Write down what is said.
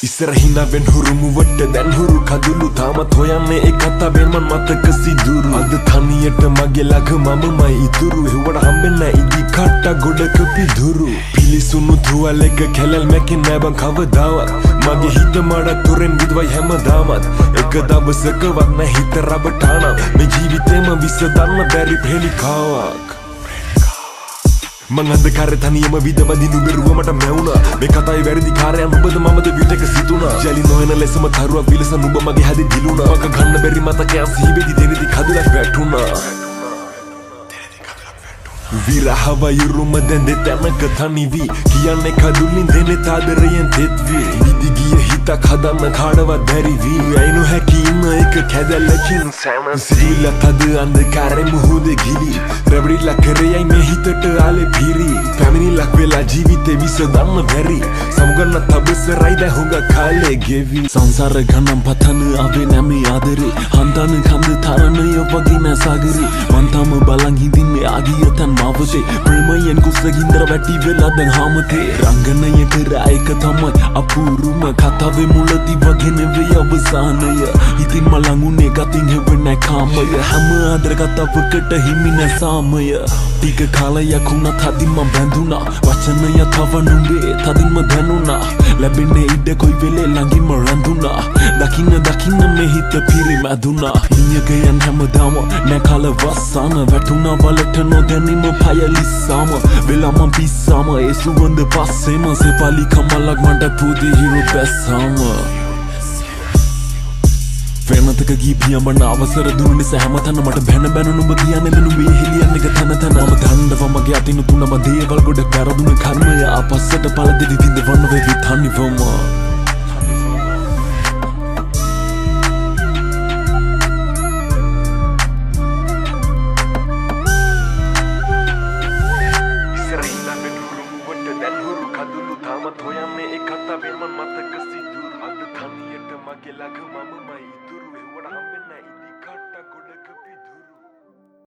ඉස්සරහින වෙන් හුරුමුවට දැන් හුරු කඳුළු තාමත් හොයන්නේ ඒ කතාවෙන් මන් මතක සිදුරු අද තනියට මගේ ළඟ මමමයි ඉතුරු හෙව්වට හම්බෙන්න ඉදි කට්ට ගොඩක පිදුරු පිලිසුණු තුවාලෙක කැලල් මැකෙන් නෑ බං කවදාවත් මගේ හිත මඩ තොරෙන් විදවයි හැමදාමත් එක දවසකවත් නෑ හිත රබටානම් මේ ජීවිතේම විසඳන්න බැරි පෙලිකාවක් මං අන්ධකාරේ තනියම විදවදිනු බැරුව මට මැවුණා මේ කතාවේ වැරදි කාර්යයන් ඔබද මමද විතක සිතුණා ජලි නොයන ලෙසම තරුවක් විලස නුඹ මගේ හැදි දිලුණා මක ගන්න බැරි මතකයන් සිහිවෙදි දෙනෙදි කඳුලක් වැටුණා විරහවයුරුම දැන් දෙතැනක තනිවී කියන්නේ කඳුලින් දෙනෙ තාදරයෙන් තෙත්වී විදි ගිය හිතක් හදන්න කාඩවත් බැරි වී ඇයි නොහැකි ඉන්න එක කැදැල්ලකින් සිදුවිල්ල තද අන්ධකාරේ මුහුද ගිලි රැවටිලා කරයයි මේ හිතට ආලේ පිරි පැමිණිල්ලක් වෙලා ජීවිතේ විසඳන්න බැරි සමුගන්න තබසරයි දැන් හුඟ කාලේ ගෙවි සංසාර ගණන් පතන ආවේ නැමේ ආදරේ හන්දන කන්ද තරණය වගේ නැ සාගරේ මන් තම බලන් හිඳින්නේ ආගිය තන් මාවතේ ප්‍රේමයෙන් කුසගින්දර වැටි වෙලා දැන් හාමතේ රංගනය කර ඒක තමයි අපූරුම කතාවේ මුලදී වගේ නෙවෙයි අවසානය ඉතින් මලඟුනේ ගතින් හෙවෙන්නේ කාමය හැම ආදර කතාවකට හිමි නැ සාමය ටික කාලයක් වුණත් හදින් මම බැඳුණා වචනය තව නුඹේ තදින්ම දැනුණා ලැබෙන්නේ ඉඩ කොයි වෙලේ ළඟින්ම රැඳුණා දකින්න මේ හිත පිරිමැදුණා නියගයන් හැමදාම නැ කලවස්සන වැටුණා වලට නොදැනීම පයලිස්සාම වෙලාම පිස්සාම ඒ සුවඳ පස්සේම සෙපලි කමලක් මට පුදි හිරු බැස්සාම වෙනතක ගීපියමන අවසර දුන්න නිසා හැමතැන මට බැන බැන නුඹ කියන්නේ නුඹේ හෙලියන්න එක තන තන මම දන්නව මගේ අතින් තුනම දේවල් ගොඩ පෙරදුන කර්මය ආපස්සට පළ දෙවි විඳවන්න වෙවි තනිවම තාමත් හොයන්නේ ඒ කතාවෙන් මන් මතක සිදුරු අද තනියට මගේ ළඟ මමමයි ඉතුරු හෙව්වට හම්බෙන්නේ